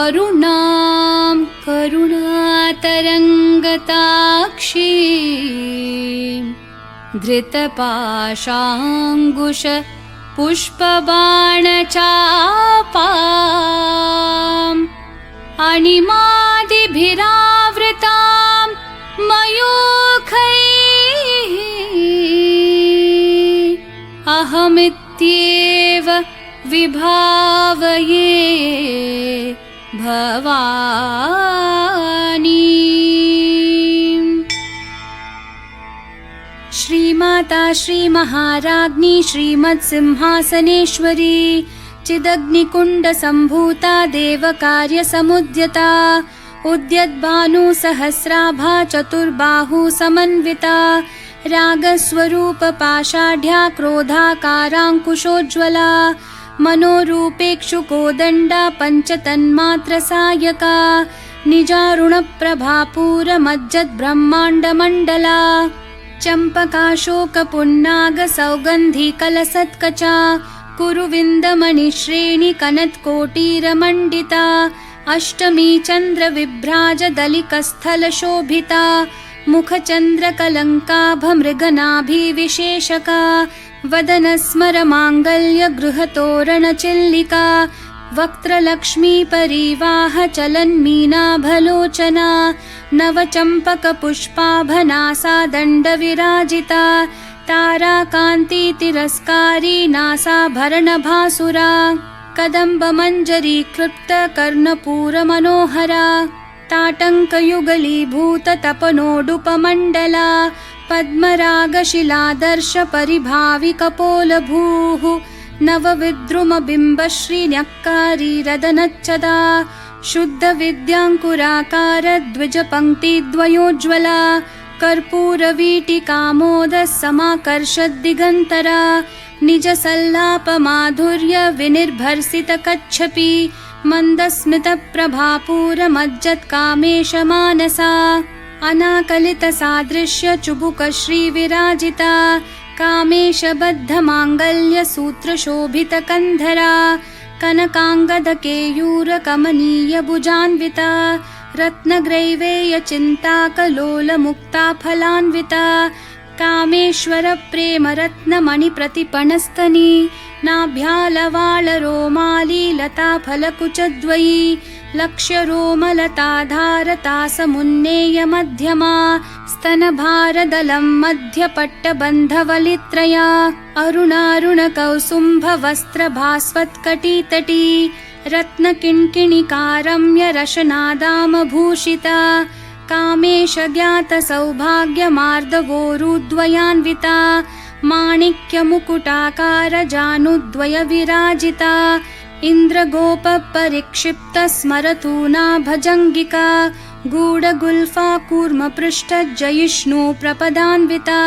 अरुणां करुणातरङ्गताक्षीं धृतपाशाङ्कुशपुष्पबाणचापाम् अणिमादिभिरावृतां मयूखैः अहमित्येव विभावये भवानी। श्रीमाता श्रीमहाराज्ञी श्रीमत्सिंहासनेश्वरी चिदग्निकुण्डसम्भूता देवकार्यसमुद्यता उद्यद्भानुसहस्राभा चतुर्बाहुसमन्विता रागस्वरूपपाषाढ्या क्रोधाकाराङ्कुशोज्ज्वला मनोरूपेक्षुकोदण्डा पञ्चतन्मात्रसायका निजारुणप्रभापूरमज्जद्ब्रह्माण्डमण्डला चम्पकाशोकपुन्नागसौगन्धिकलसत्कचा कुरुविन्दमणिश्रेणिकनत्कोटीरमण्डिता अष्टमी चन्द्रविभ्राजदलिकस्थलशोभिता मुखचन्द्रकलङ्काभमृगनाभिविशेषका वदनस्मरमाङ्गल्यगृहतोरणचिल्लिका वक्त्रलक्ष्मीपरीवाहचलन्मीनाभलोचना नवचम्पकपुष्पाभनासा दण्डविराजिता ताराकान्तितिरस्कारी नासाभरणभासुरा कदम्बमञ्जरीकृप्तकर्णपूरमनोहरा ताटङ्कयुगलीभूततपनोडुपमण्डला पद्मरागशिलादर्शपरिभाविकपोलभूः नवविद्रुमबिम्बश्रीन्यक्कारीरदनच्चदा शुद्धविद्याङ्कुराकारद्विजपङ्क्तिद्वयोज्ज्वला कर्पूरवीटिकामोदसमाकर्षद्दिगन्तरा निजसल्लापमाधुर्यविनिर्भर्सितकच्छपि मन्दस्मितप्रभापूरमज्जत्कामेशमानसा अनाकलितसादृश्यचुबुकश्रीविराजिता कामेशबद्धमाङ्गल्यसूत्रशोभितकन्धरा कनकाङ्गदकेयूरकमनीयभुजान्विता रत्नग्रैवेयचिन्ताकलोलमुक्ताफलान्विता कामेश्वरप्रेमरत्नमणिप्रतिपणस्तनी नाभ्यालवालरोमालीलताफलकुचद्वयी लक्ष्यरोमलताधारतासमुन्नेयमध्यमा स्तनभारदलं मध्यपट्टबन्धवलित्रया अरुणारुणकौसुम्भवस्त्रभास्वत्कटितटी रत्नकिङ्किणिकारम्यरशनादामभूषिता कामेशज्ञातसौभाग्यमार्दवोरुद्वयान्विता माणिक्यमुकुटाकारजानुद्वयविराजिता इन्द्रगोपपरिक्षिप्तस्मरतूना भजङ्गिका गूढगुल्फा कूर्मपृष्ठजयिष्णुप्रपदान्विता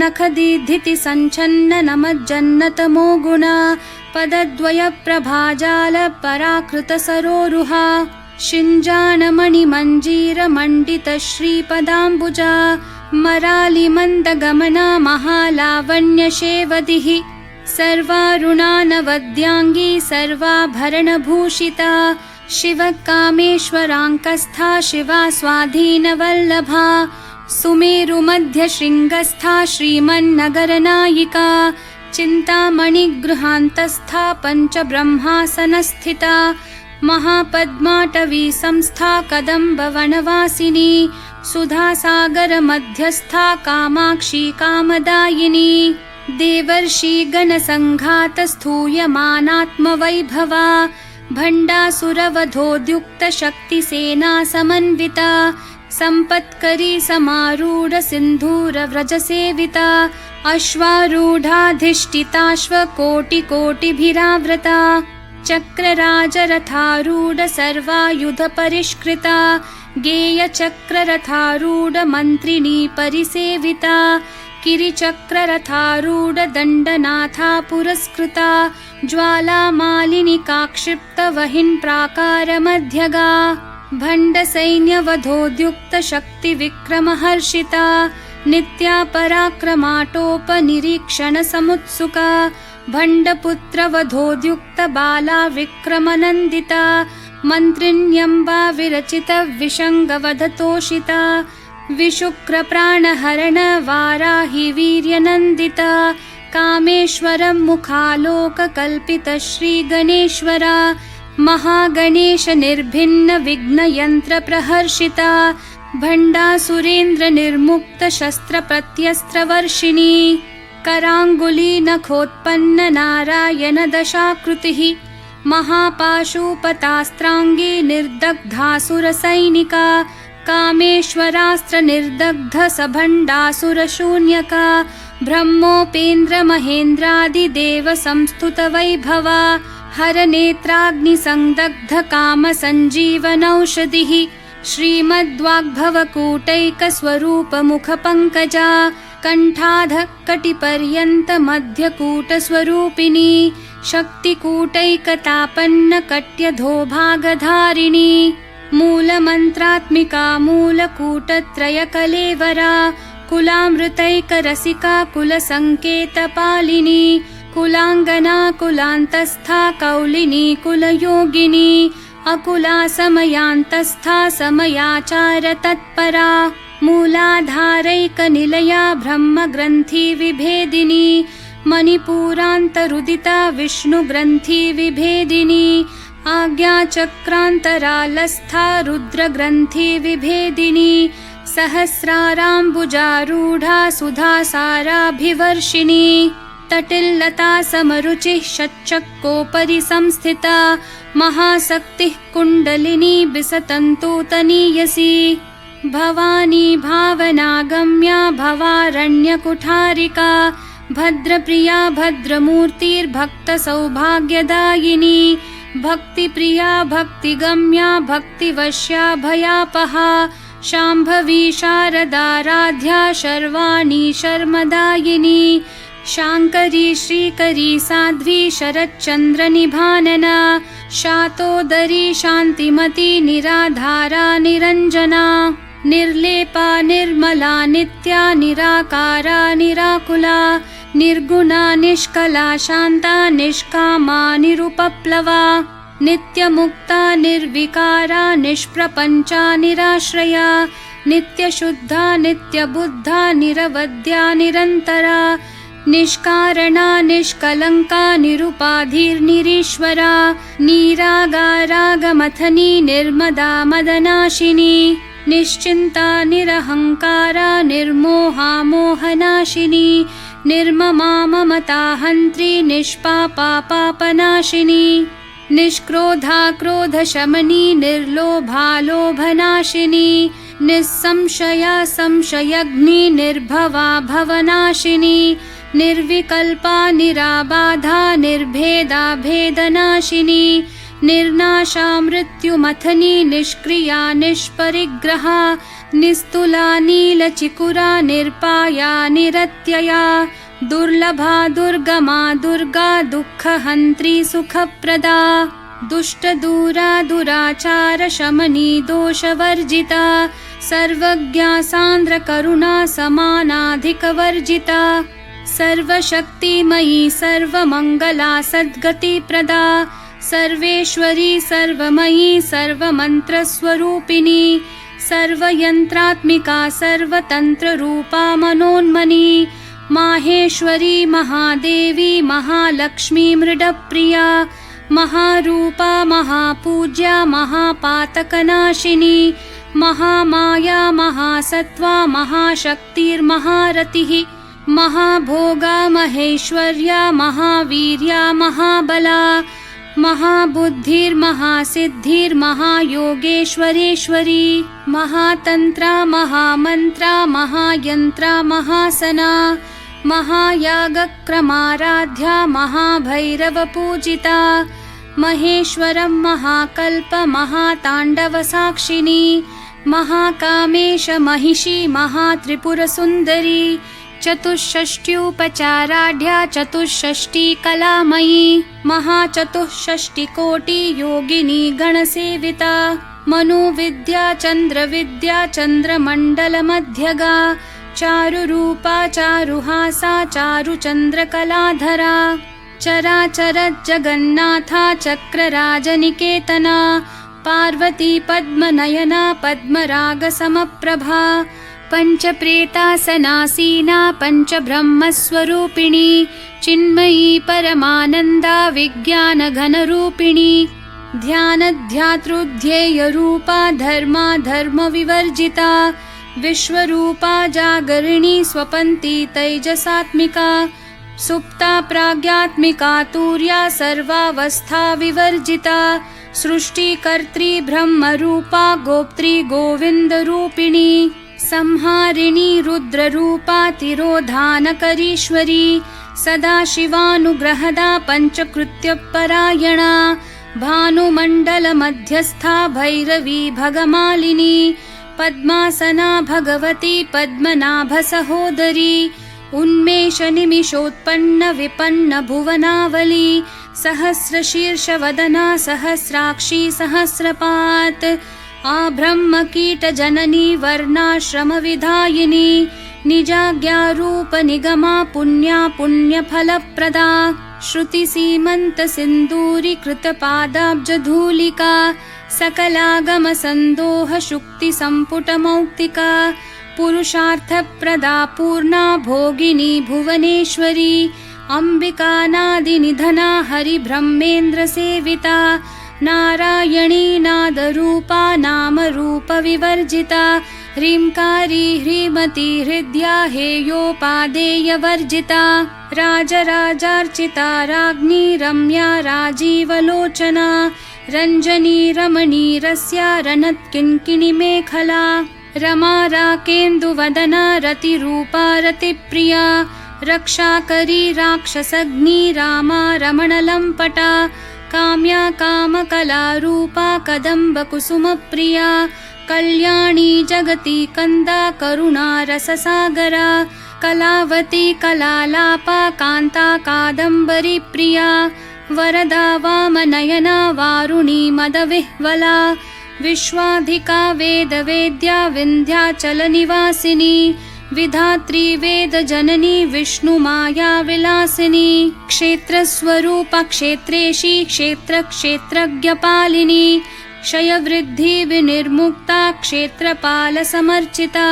नखदीधितिसञ्छन्ननमज्जन्नतमो गुणा पदद्वयप्रभाजालपराकृतसरोरुहा शिञ्जाणमणिमञ्जीरमण्डितश्रीपदाम्बुजा मरालिमन्दगमना महालावण्यशेवदिः सर्वारुणानवद्याङ्गी सर्वाभरणभूषिता शिवकामेश्वराङ्कस्था शिवा स्वाधीनवल्लभा सुमेरुमध्यशृङ्गस्था श्रीमन्नगरनायिका चिन्तामणिगृहान्तस्था पञ्चब्रह्मासनस्थिता महापद्माटवी संस्था कदम्बवनवासिनी सुधासागरमध्यस्था कामाक्षी कामदायिनी देवर्षिगणसङ्घातस्थूयमानात्मवैभवा भण्डासुरवधोद्युक्तशक्तिसेना समन्विता सम्पत्करी समारूढसिन्धूरव्रजसेविता अश्वारूढाधिष्ठिताश्वकोटिकोटिभिरावृता चक्रराजरथारूढ सर्वायुधपरिष्कृता गेयचक्ररथारूढमन्त्रिणी परिसेविता किरिचक्ररथारूढदण्डनाथा पुरस्कृता ज्वालामालिनिकाक्षिप्तवहिन्प्राकारमध्यगा भण्डसैन्यवधोद्युक्तशक्तिविक्रमहर्षिता नित्या पराक्रमाटोपनिरीक्षणसमुत्सुका भण्डपुत्रवधोद्युक्तबाला विक्रमनन्दिता मन्त्रिण्यम्बा विरचितविषङ्गवधतोषिता विशुक्रप्राणहरण वाराहि वीर्यनन्दिता कामेश्वरं मुखालोककल्पितश्रीगणेश्वरा महागणेश निर्भिन्न विघ्नयन्त्रप्रहर्षिता भण्डासुरेन्द्र निर्मुक्त शस्त्रप्रत्यस्त्रवर्षिणी कराङ्गुली नखोत्पन्न नारायण दशाकृतिः महापाशुपतास्त्राङ्गी निर्दग्धासुरसैनिका कामेश्वरास्त्र निर्दग्ध सभण्डासुरशून्यका ब्रह्मोपेन्द्र महेन्द्रादिदेव संस्तुत वैभवा हरनेत्राग्निसंदग्ध कामसञ्जीवनौषधिः श्रीमद्वाग्भवकूटैकस्वरूपमुखपङ्कजा कण्ठाधः मध्यकूटस्वरूपिणी शक्तिकूटैकतापन्न कट्यधोभागधारिणी मूलमन्त्रात्मिका मूलकूटत्रयकलेवरा कुलामृतैकरसिका कुलसङ्केतपालिनी कुलाङ्गना कुलान्तस्था कौलिनी कुलयोगिनी अकुला समयान्तस्था समयाचार तत्परा मूलाधारैकनिलया ब्रह्मग्रन्थि विभेदिनी मणिपूरान्तरुदिता विष्णुग्रन्थि विभेदिनी आज्ञाचक्रान्तरालस्था रुद्रग्रन्थि विभेदिनी सहस्राराम्बुजारूढा सुधासाराभिवर्षिणी तटिल्लता समरुचिः षट्चक्रोपरि संस्थिता महाशक्तिः कुण्डलिनी बिसतन्तूतनीयसी भवानी भावनागम्या भवारण्यकुठारिका भद्रप्रिया भद्रमूर्तिर्भक्तसौभाग्यदायिनी भक्तिप्रिया भक्तिगम्या भक्तिवश्या भयापहा शाम्भवी शारदाराध्या शर्वाणी शर्मदायिनी शाङ्करी श्रीकरी साध्वी शरच्चन्द्रनिभानना शातोदरी शान्तिमती निराधारा निरञ्जना निर्लेपा निर्मला नित्या निराकारा निराकुला निर्गुणा निष्कला शान्ता निष्कामा निरुपप्लवा नित्यमुक्ता निर्विकारा निष्प्रपञ्चा निराश्रया नित्यशुद्धा नित्यबुद्धा निरवद्या निरन्तरा निष्कारणा निष्कलङ्का निरुपाधिर्निरीश्वरा नीरागारागमथनी निर्मदा मदनाशिनी निश्चिन्ता निरहङ्कारा निर्मोहा मोहनाशिनी निर्ममा ममता हन्त्री निष्पापा पापनाशिनी निष्क्रोधा क्रोधशमनी निर्लोभा लोभनाशिनी निस्संशया संशयग्नि निर्भवा भवनाशिनी निर्विकल्पा निराबाधा निर्भेदा भेदनाशिनी निर्नाशा मृत्युमथनी निष्क्रिया निष्परिग्रहा निस्तुला नीलचिकुरा निर्पाया निरत्यया दुर्लभा दुर्गमा दुर्गा दुःखहन्त्री सुखप्रदा दुष्टदूरा दुराचार शमनी दोषवर्जिता सर्वज्ञा सान्द्रकरुणा समानाधिकवर्जिता सर्वशक्तिमयी सर्वमङ्गला सद्गतिप्रदा सर्वेश्वरी सर्वमयी सर्वमन्त्रस्वरूपिणी सर्वयन्त्रात्मिका सर्वतन्त्ररूपा मनोन्मनी माहेश्वरी महादेवी महालक्ष्मी मृडप्रिया महारूपा महापूज्या महापातकनाशिनी महामाया महासत्त्वा महाशक्तिर्महारतिः महाभोगा महेश्वर्या महावीर्या महाबला महाबुद्धिर्महासिद्धिर्महायोगेश्वरेश्वरी महातन्त्रा महामन्त्रा महायन्त्रा महासना महायागक्रमाराध्या महाभैरवपूजिता महेश्वरं महाकल्प महाताण्डवसाक्षिणी महाकामेश महिषी महात्रिपुरसुन्दरी चतुष्षष्ट्युपचाराढ्या चतुष्षष्टिकलामयी महाचतुष्षष्टिकोटि योगिनी गणसेविता मनुविद्या चन्द्रविद्या चन्द्रमण्डलमध्यगा चारुरूपा चारुहासा चारुचन्द्रकलाधरा चराचरज्जगन्नाथा चक्रराजनिकेतना पार्वती पद्मनयना पद्मरागसमप्रभा पञ्चप्रेतासनासीना पञ्चब्रह्मस्वरूपिणी चिन्मयी परमानन्दा विज्ञानघनरूपिणी ध्यानध्यातृध्येयरूपा धर्मा धर्मविवर्जिता विश्वरूपा जागरिणी स्वपन्ती तैजसात्मिका सुप्ता प्राज्ञात्मिका तुर्या सर्वावस्था विवर्जिता सृष्टिकर्त्री ब्रह्मरूपा गोप्त्री गोविन्दरूपिणी संहारिणी रुद्ररूपा तिरोधानकरीश्वरी सदाशिवानुग्रहदा पञ्चकृत्यपरायणा भानुमण्डलमध्यस्था भैरवी भगमालिनी पद्मासना भगवती पद्मनाभसहोदरी उन्मेषनिमिषोत्पन्न विपन्न भुवनावली सहस्रशीर्षवदना सहस्राक्षी सहस्रपात् आब्रह्मकीटजननी वर्णाश्रमविधायिनी निजाज्ञारूपनिगमा पुण्या पुण्यफलप्रदा श्रुतिसीमन्तसिन्दूरीकृतपादाब्जधूलिका सकलागमसन्दोहशुक्तिसम्पुटमौक्तिका पुरुषार्थप्रदा पूर्णा भोगिनी भुवनेश्वरी अम्बिकानादिनिधना हरिब्रह्मेन्द्रसेविता नारायणी नादरूपा नामरूपविवर्जिता ह्रींकारी ह्रीमती हृद्या हेयोपादेयवर्जिता राजराजार्चिता राज्ञी रम्या राजीवलोचना रञ्जनी रमणीरस्या रणत्किङ्किणीमेखला रमा राकेन्दुवदना रतिरूपा रतिप्रिया रक्षाकरी राक्षसग्नी रामा रमणलम्पटा काम्या कामकलारूपा कदम्बकुसुमप्रिया कल्याणी जगती कन्दा करुणा रससागरा कलावती कलालापा कान्ता कादम्बरी प्रिया वरदा वामनयना वारुणी मदविह्वला विश्वाधिका वेदवेद्या विन्ध्याचलनिवासिनी विधात्री वेदजननी विष्णुमाया विलासिनी क्षेत्रस्वरूपा क्षेत्रेशी क्षेत्रक्षेत्रज्ञपालिनी क्षयवृद्धि विनिर्मुक्ता क्षेत्रपालसमर्चिता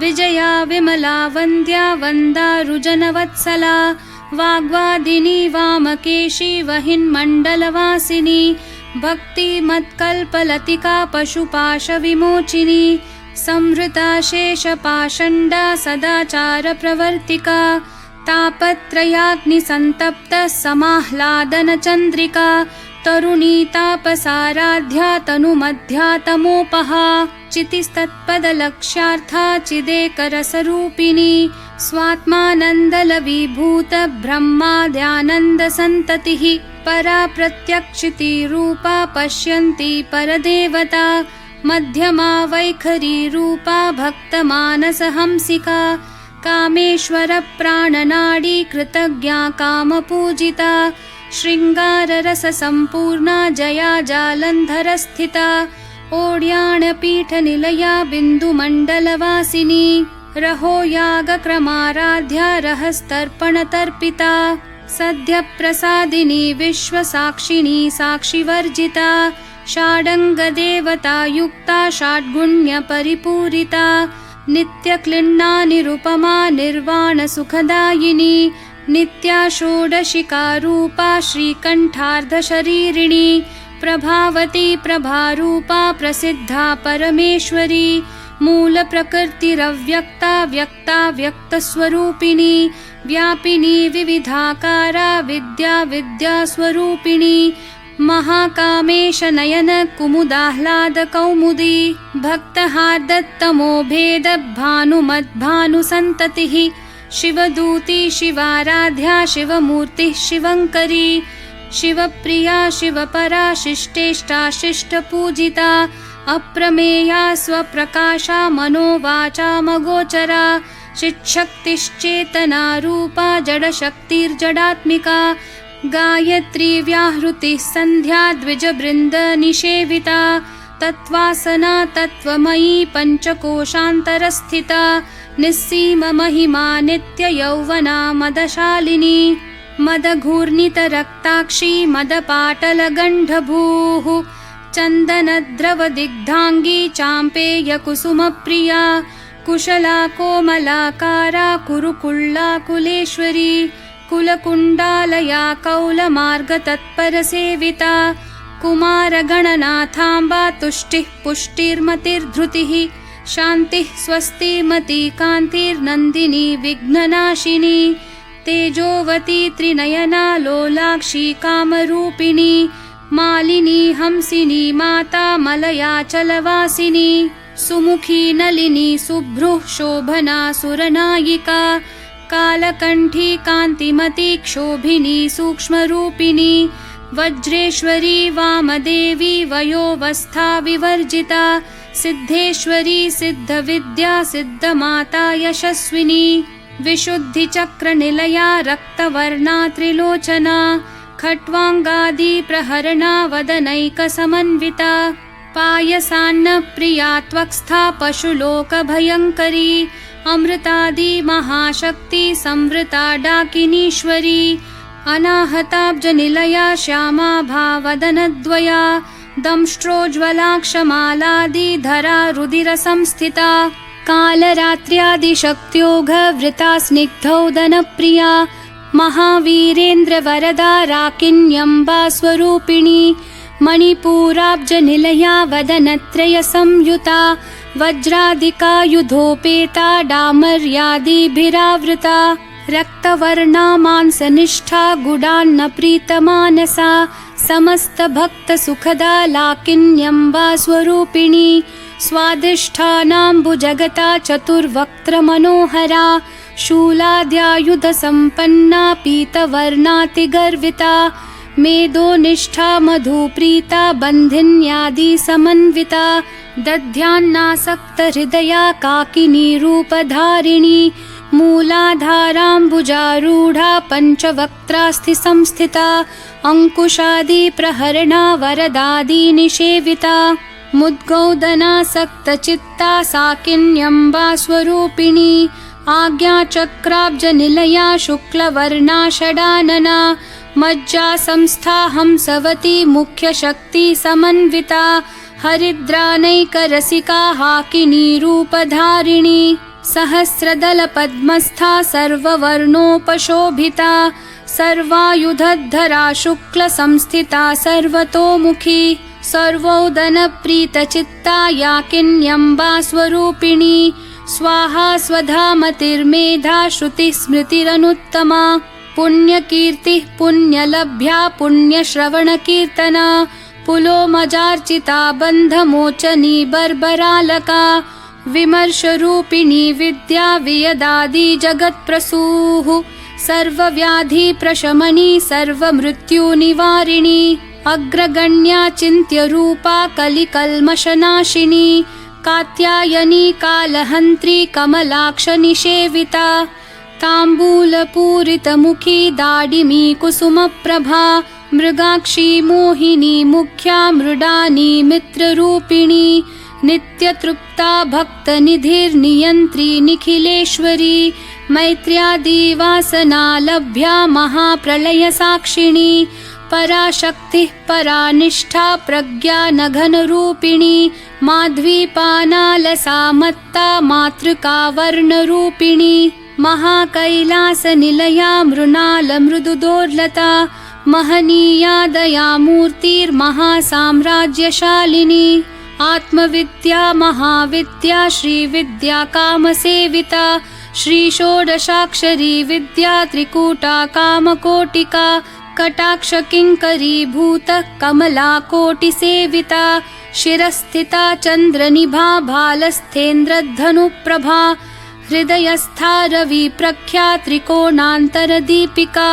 विजया विमला वन्द्या वन्दारुजनवत्सला वाग्वादिनी वामकेशी वहिन्मण्डलवासिनी भक्तिमत्कल्पलतिका पशुपाशविमोचिनी संहृता शेषपाषण्डा सदाचारप्रवर्तिका तापत्रयाग्निसन्तप्ता समाह्लादनचन्द्रिका तरुणी तापसाराध्या तनुमध्या तमोपहा चितिस्तत्पदलक्ष्यार्था चिदेकरसरूपिणी स्वात्मानन्दलविभूत ब्रह्माद्यानन्दसन्ततिः परा प्रत्यक्षितिरूपा पश्यन्ती परदेवता मध्यमा वैखरी रूपा भक्तमानसहंसिका कामेश्वरप्राणनाडी कृतज्ञा कामपूजिता शृङ्गाररससम्पूर्णा जया जालन्धरस्थिता ओड्याणपीठनिलया बिन्दुमण्डलवासिनी रहो यागक्रमाराध्या रहस्तर्पणतर्पिता सद्यप्रसादिनी विश्वसाक्षिणी साक्षिवर्जिता षाडङ्गदेवतायुक्ता षड्गुण्यपरिपूरिता नित्यक्लिन्ना निरुपमा निर्वाणसुखदायिनी नित्या षोडशिकारूपा श्रीकण्ठार्धशरीरिणी प्रभावती प्रभारूपा प्रसिद्धा परमेश्वरी मूलप्रकृतिरव्यक्ता व्यक्ता व्यक्तस्वरूपिणी व्यापिनी विविधाकारा विद्या विद्यास्वरूपिणी महाकामेश नयन कुमुदाह्लाद कौमुदी भक्तहार्दत्तमो भेद भानुमद्भानुसन्ततिः शिवदूती शिवाराध्या शिवमूर्तिः शिवङ्करी शिवप्रिया शिवपरा शिष्टेष्टा शिष्टपूजिता अप्रमेया स्वप्रकाशा मनोवाचामगोचरा चिच्छक्तिश्चेतना रूपा जडशक्तिर्जडात्मिका गायत्री व्याहृतिः सन्ध्या द्विजबृन्दनिषेविता तत्त्वासना तत्त्वमयी पञ्चकोशान्तरस्थिता निस्सीममहिमा नित्ययौवना मदशालिनी मदघूर्णितरक्ताक्षी मदपाटलगण्डभूः चन्दनद्रवदिग्धाङ्गी चाम्पेयकुसुमप्रिया कुशला कोमलाकारा कुरुकुल्लाकुलेश्वरी कुलकुण्डालया कौलमार्गतत्परसेविता कुमारगणनाथाम्बा तुष्टिः पुष्टिर्मतिर्धृतिः शान्तिः स्वस्तिमती कान्तिर्नन्दिनी विघ्ननाशिनी तेजोवती त्रिनयना लोलाक्षी कामरूपिणी मालिनी हंसिनी माता मलयाचलवासिनी सुमुखी नलिनी सुभ्रुः शोभना सुरनायिका कालकण्ठी कान्तिमती क्षोभिनी सूक्ष्मरूपिणी वज्रेश्वरी वामदेवी वयोवस्था विवर्जिता सिद्धेश्वरी सिद्धविद्या सिद्धमाता यशस्विनी विशुद्धिचक्रनिलया रक्तवर्णा त्रिलोचना खट्वाङ्गादि प्रहरणा वदनैकसमन्विता पायसान्नप्रिया त्वक्स्था पशुलोकभयङ्करी अमृतादि महाशक्ति संवृता डाकिनीश्वरी अनाहताब्जनिलया श्यामा भावदनद्वया दंष्ट्रोज्ज्वलाक्षमालादिधरा रुधिरसंस्थिता कालरात्र्यादिशक्त्योघवृता स्निग्धौदनप्रिया महावीरेन्द्रवरदा राकिन्यम्बा स्वरूपिणी मणिपूराब्जनिलया वदनत्रयसंयुता वज्रादिकायुधोपेता डामर्यादिभिरावृता रक्तवर्णा मांसनिष्ठा गुडान्नप्रीतमानसा समस्तभक्तसुखदा लाकिन्यम्बा स्वरूपिणी स्वादिष्ठानाम्बुजगता चतुर्वक्त्रमनोहरा शूलाद्यायुधसम्पन्ना पीतवर्णातिगर्विता मेदोनिष्ठा मधुप्रीता बन्धिन्यादिसमन्विता दध्यान्नासक्तहृदया काकिनी रूपधारिणी मूलाधाराम्बुजारूढा पञ्चवक्त्रास्थिसंस्थिता अङ्कुशादिप्रहरणा वरदादिनिषेविता मुद्गौदनासक्तचित्ता साकिन्यम्बा स्वरूपिणी आज्ञाचक्राब्जनिलया शुक्लवर्णा षडानना मज्जा संस्था हंसवती मुख्यशक्ति समन्विता हरिद्रानैकरसिका हाकिनी रूपधारिणी सहस्रदलपद्मस्था सर्ववर्णोपशोभिता सर्वायुधधरा शुक्लसंस्थिता सर्वतोमुखी सर्वोदनप्रीतचित्ता याकिन्यम्बा स्वरूपिणी स्वाहा स्वधामतिर्मेधा श्रुतिस्मृतिरनुत्तमा पुण्यकीर्तिः पुण्यलभ्या पुण्यश्रवणकीर्तना पुलोमजार्चिता बन्धमोचनी बर्बरालका विमर्शरूपिणी विद्या वियदादि जगत्प्रसूः सर्वव्याधिप्रशमनी सर्वमृत्युनिवारिणी अग्रगण्या चिन्त्यरूपा कलिकल्मषनाशिनी कात्यायनी कालहन्त्री कमलाक्षनिषेविता ताम्बूलपूरितमुखी दाडिमी कुसुमप्रभा मृगाक्षी मोहिनी मुख्या मृडानी मित्ररूपिणी नित्यतृप्ता भक्तनिधिर्नियन्त्री निखिलेश्वरी मैत्र्यादिवासनालभ्या महाप्रलयसाक्षिणी पराशक्तिः परानिष्ठा प्रज्ञा नघनरूपिणी माध्वीपानालसा मत्ता मातृका वर्णरूपिणी महाकैलासनिलया मृणालमृदुदोर्लता महनीया दयामूर्तिर्महासाम्राज्यशालिनी आत्मविद्या महाविद्या श्रीविद्या कामसेविता श्रीषोडशाक्षरी विद्या त्रिकूटा कामकोटिका कटाक्षकिङ्करीभूतः कमलाकोटिसेविता शिरस्थिता चन्द्रनिभा भालस्थेन्द्रधनुप्रभा हृदयस्था रविप्रख्या त्रिकोणान्तरदीपिका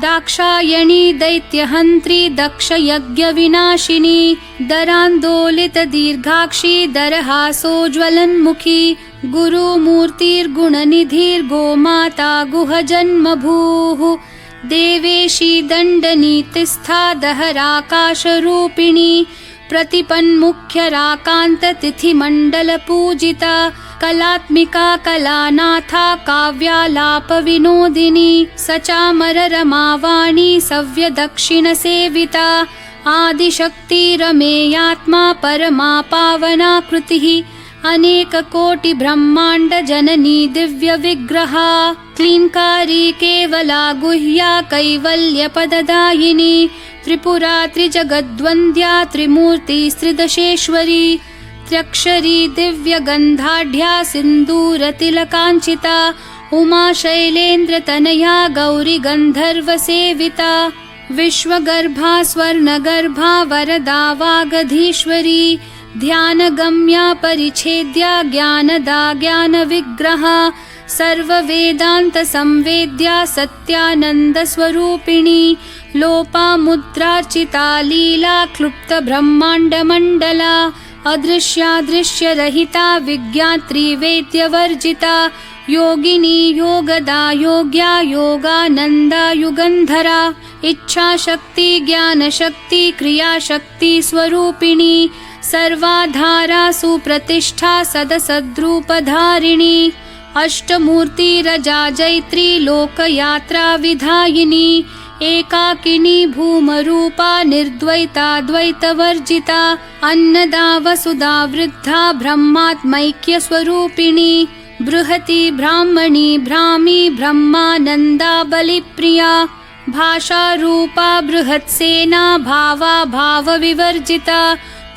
दाक्षायणी दैत्यहन्त्री दक्षयज्ञविनाशिनी दरान्दोलितदीर्घाक्षी दरहासोज्ज्वलन्मुखी गुरुमूर्तिर्गुणनिधिर्गोमाता गुहजन्मभूः देवेशी दण्डनीतिस्था दहराकाशरूपिणी प्रतिपन्मुख्यराकान्ततिथिमण्डलपूजिता कलात्मिका कलानाथा काव्यालापविनोदिनी सचामररमावाणी सव्यदक्षिणसेविता आदिशक्तिरमेयात्मा परमा पावनाकृतिः अनेककोटिब्रह्माण्डजननी दिव्यविग्रहा क्लीङ्कारी केवला गुह्या कैवल्यपददायिनी त्रिपुरा त्रिजगद्वन्द्या त्रिमूर्तिस्त्रिदशेश्वरी त्र्यक्षरी दिव्यगन्धाढ्या सिन्दूरतिलकाञ्चिता उमा शैलेन्द्रतनया गौरी गन्धर्वसेविता विश्वगर्भा स्वर्णगर्भा वरदा वागधीश्वरी ध्यानगम्या परिच्छेद्या ज्ञानदा ज्ञानविग्रहा सर्ववेदान्तसंवेद्या सत्यानन्दस्वरूपिणी लोपामुद्रार्चिता लीला क्लुप्तब्रह्माण्डमण्डला अदृश्यादृश्यरहिता विज्ञात्री वेद्यवर्जिता योगिनी योगदा योग्या योगानन्दा युगन्धरा इच्छाशक्ति ज्ञानशक्ति क्रियाशक्ति स्वरूपिणी सर्वाधारा सुप्रतिष्ठा सदसद्रूपधारिणी अष्टमूर्तिरजा जैत्री लोकयात्रा विधायिनी एकाकिनी भूमरूपा निर्द्वैता द्वैतवर्जिता अन्नदा वसुधा वृद्धा ब्रह्मात्मैक्यस्वरूपिणी बृहती ब्राह्मणी भ्रामी ब्रह्मानन्दा बलिप्रिया भाषारूपा बृहत्सेना भावा भावविवर्जिता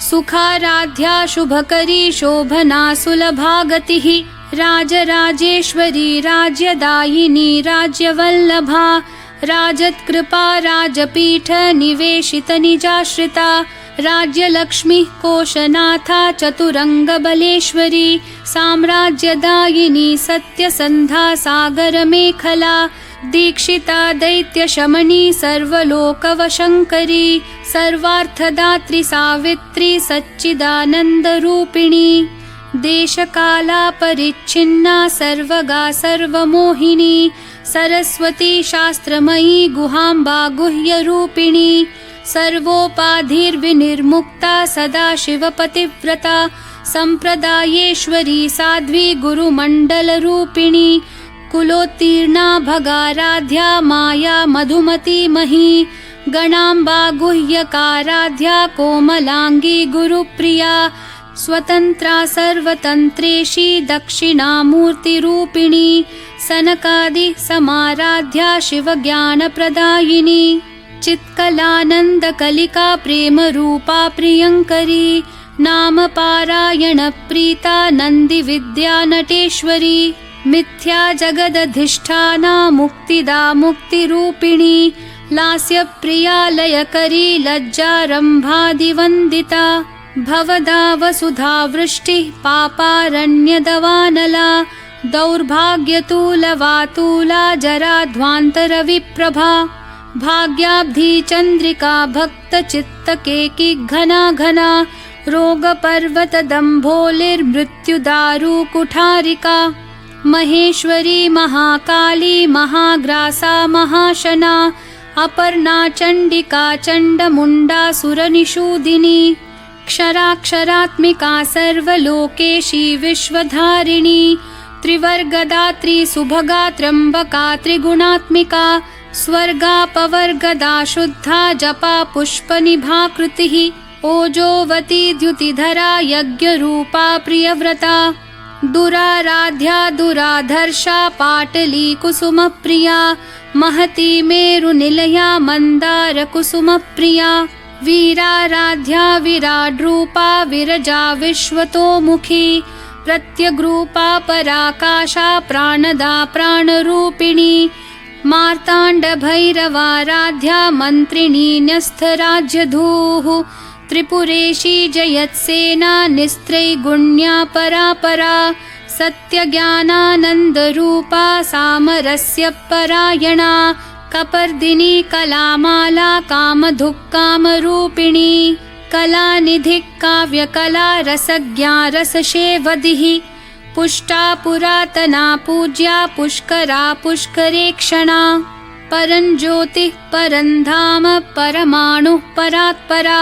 सुखाराध्या शुभकरी शोभना सुलभागतिः राजराजेश्वरी राज्यदायिनी राज्यवल्लभा राजत्कृपा राजपीठ निवेशित निजाश्रिता राज्यलक्ष्मीः कोशनाथा चतुरङ्गबलेश्वरी साम्राज्यदायिनी सत्यसन्धा सागरमेखला दीक्षिता दैत्यशमनी सर्वलोकवशङ्करी सर्वार्थदात्री सावित्री सच्चिदानन्दरूपिणी देशकाला परिच्छिन्ना सर्वगा सर्वमोहिनी सरस्वती शास्त्रमयी गुहाम्बा गुह्यरूपिणी सर्वोपाधिर्विनिर्मुक्ता सदाशिवपतिव्रता सम्प्रदायेश्वरी साध्वी गुरुमण्डलरूपिणी कुलोत्तीर्णा भगाराध्या माया मधुमती मही गणाम्बा गुह्यकाराध्या कोमलांगी गुरुप्रिया स्वतन्त्रा सर्वतन्त्रेशी दक्षिणामूर्तिरूपिणी सनकादि समाराध्या शिवज्ञानप्रदायिनी चित्कलानन्दकलिका प्रेमरूपा प्रियङ्करी नामपारायणप्रीता नन्दिविद्या नटेश्वरी मिथ्या जगदधिष्ठाना मुक्तिदा मुक्तिरूपिणी लास्यप्रिया लयकरी लज्जारम्भादिवन्दिता भवदा वसुधा वृष्टिः पापारण्यदवानला दौर्भाग्यतूलवातूला जराध्वान्तरविप्रभा भाग्याब्धी चन्द्रिका भक्तचित्तकेकी घना घना रोगपर्वतदम्भोलिर्मृत्युदारुकुठारिका महेश्वरी महाकाली महाग्रासा महाशना अपर्णा चण्डिका चण्डमुण्डा सुरनिषूदिनी क्षराक्षरात्मिका सर्वलोकेशी विश्वधारिणी त्रिवर्गदात्री सुभगा त्र्यम्बका त्रिगुणात्मिका स्वर्गापवर्गदा शुद्धा जपा पुष्पनिभाकृतिः ओजोवती द्युतिधरा यज्ञरूपा प्रियव्रता दुराराध्या दुराधर्षा पाटली कुसुमप्रिया महती मेरुनिलया मन्दारकुसुमप्रिया वीराराध्या विराड्रूपा विरजा विश्वतोमुखी प्रत्यग्रूपा पराकाशा प्राणदा प्राणरूपिणी मार्ताण्डभैरवाराध्या मन्त्रिणी न्यस्तराज्यधूः त्रिपुरेशी जयत्सेना निस्त्रैगुण्या परापरा सत्यज्ञानानन्दरूपा सामरस्य परायणा कपर्दिनी कलामाला कामधुक्कामरूपिणी कलानिधिः काव्यकला रसज्ञा रसशेवधिः पुष्टा पुरातना पूज्या पुष्करा पुष्करेक्षणा परञ्ज्योतिः परन्धाम परमाणुः परात्परा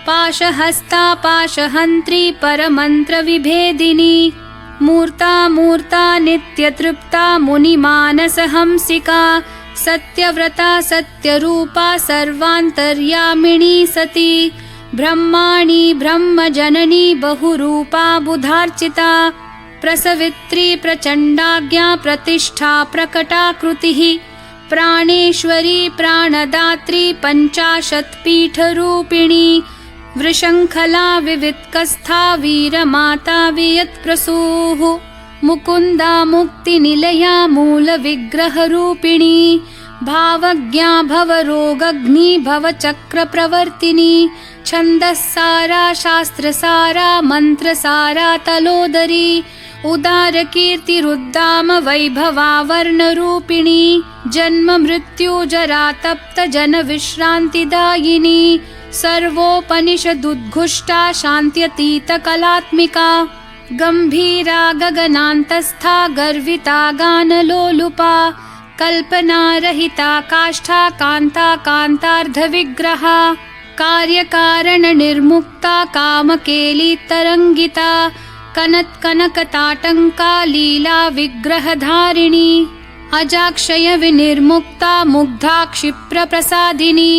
पाशहस्ता पाशहन्त्री परमन्त्रविभेदिनी मूर्ता मूर्ता नित्यतृप्ता मुनिमानसहंसिका सत्यव्रता सत्यरूपा सर्वान्तर्यामिणी सती ब्रह्माणी ब्रह्मजननी बहुरूपा बुधार्चिता प्रसवित्री प्रचण्डाज्ञा प्रतिष्ठा प्रकटाकृतिः प्राणेश्वरी प्राणदात्री पञ्चाशत्पीठरूपिणी वृषङ्खला विवित्कस्था वीरमाता वियत्प्रसूः मुकुन्दा मुक्तिनिलया मूलविग्रहरूपिणी भावज्ञा भवरोगग्नि भवचक्रप्रवर्तिनी छन्दस्सारा शास्त्रसारा मन्त्रसारा तलोदरी उदारकीर्तिरुद्दाम वैभवा वर्णरूपिणी जन्म मृत्यु जरा तप्त जनविश्रान्तिदायिनी सर्वोपनिषदुद्घुष्टा शान्त्यतीतकलात्मिका गम्भीरा गगनान्तस्था गर्विता गानलोलुपा कल्पनारहिता काष्ठा कान्ता कान्तार्धविग्रहा कार्यकारणनिर्मुक्ता कामकेली तरङ्गिता कनत्कनकताटङ्का लीला विग्रहधारिणी अजाक्षय विनिर्मुक्ता मुग्धा क्षिप्रप्रसादिनी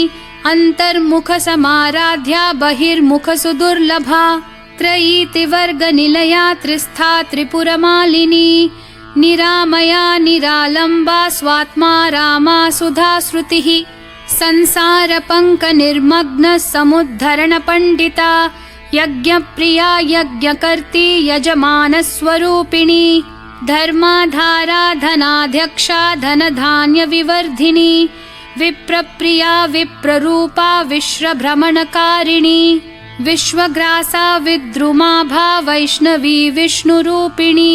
अन्तर्मुखसमाराध्या बहिर्मुखसुदुर्लभा त्रयीतिवर्गनिलया त्रिस्था त्रिपुरमालिनी निरामया निरालम्बा स्वात्मा रामा सुधाश्रुतिः संसारपङ्कनिर्मग्न समुद्धरणपण्डिता यज्ञप्रिया यज्ञकर्त्री यजमानस्वरूपिणी धर्माधारा धनाध्यक्षा धनधान्यविवर्धिनी विप्रप्रिया विप्ररूपा विश्वभ्रमणकारिणी विश्वग्रासा विद्रुमाभा वैष्णवी विष्णुरूपिणी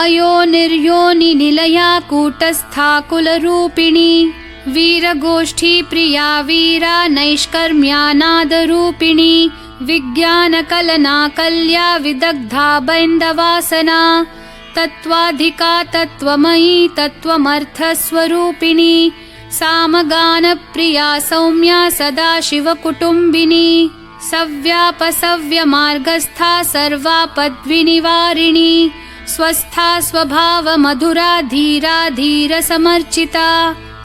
अयोनिर्योनिनिलया कूटस्था कुलरूपिणी वीरगोष्ठी प्रिया वीरा नैष्कर्म्यानादरूपिणी विज्ञानकलनाकल्या विदग्धा बैन्दवासना तत्त्वाधिका तत्त्वमयी तत्त्वमर्थस्वरूपिणी सामगानप्रिया सौम्या सदाशिवकुटुम्बिनी सव्यापसव्यमार्गस्था सर्वापद्विनिवारिणी स्वस्था स्वभावमधुरा धीरा धीरसमर्चिता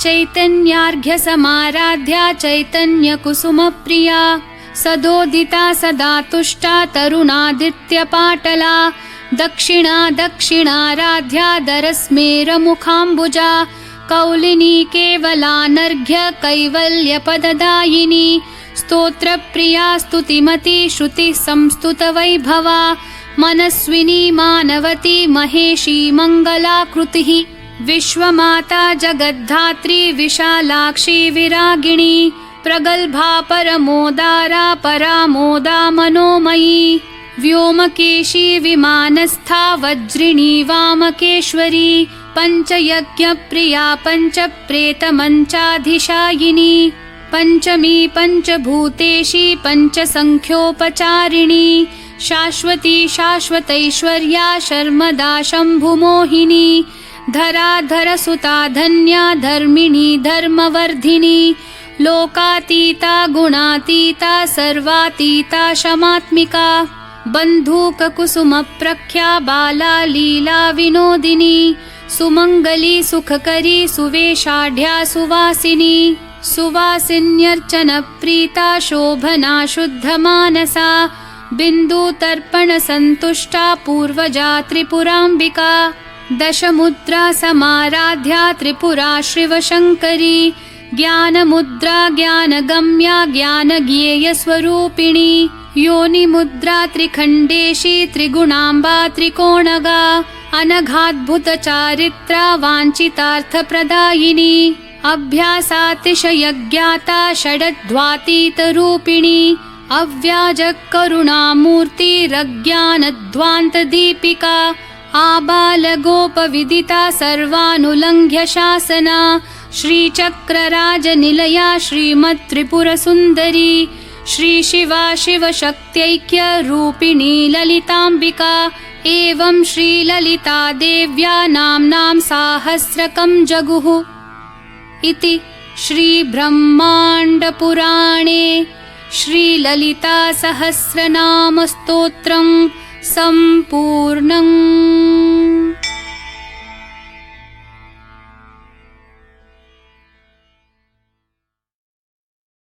चैतन्यार्घ्यसमाराध्या चैतन्यकुसुमप्रिया सदोदिता सदा तुष्टा तरुणादित्यपाटला दक्षिणा दक्षिणाराध्या दरस्मेरमुखाम्बुजा कौलिनी केवलानर्घ्य कैवल्यपददायिनी स्तोत्रप्रिया स्तुतिमती श्रुतिः संस्तुतवैभवा मनस्विनी मानवती महेशी मङ्गलाकृतिः विश्वमाता जगद्धात्री विशालाक्षी विरागिणी प्रगल्भा परमोदारा परामोदा मनोमयी व्योमकेशी विमानस्था वज्रिणी वामकेश्वरी पञ्चयज्ञप्रिया पञ्चप्रेतमञ्चाधिशायिनी पञ्चमी पञ्चभूतेशी पञ्चसङ्ख्योपचारिणी शाश्वती शाश्वतैश्वर्या शर्मदा शम्भुमोहिनी धराधरसुता धन्या धर्मिणी धर्मवर्धिनी लोकातीता गुणातीता सर्वातीता शमात्मिका बन्धूककुसुमप्रख्या बाला लीला विनोदिनी सुमङ्गली सुखकरी सुवेशाढ्या सुवासिनी सुवासिन्यर्चनप्रीता शोभना शुद्धमानसा बिन्दुतर्पणसन्तुष्टा पूर्वजा त्रिपुराम्बिका दशमुद्रा समाराध्या त्रिपुरा शिवशङ्करी ज्ञानमुद्रा ज्ञानगम्या ज्ञानज्ञेयस्वरूपिणी योनिमुद्रा त्रिखण्डेशी त्रिगुणाम्बा त्रिकोणगा अनघाद्भुतचारित्रा वाञ्छितार्थप्रदायिनी अभ्यासातिशयज्ञाता षडध्वातीतरूपिणी अव्याजकरुणामूर्तिरज्ञानध्वान्तदीपिका आबालगोपविदिता सर्वानुलङ्घ्य शासना श्रीचक्रराजनिलया श्रीमत्त्रिपुरसुन्दरी श्रीशिवा शिवशक्त्यैक्यरूपिणी ललिताम्बिका एवं श्रीललिता देव्या नाम्नां साहस्रकं जगुः इति श्रीब्रह्माण्डपुराणे श्रीललितासहस्रनामस्तोत्रम् सम्पूर्णम्।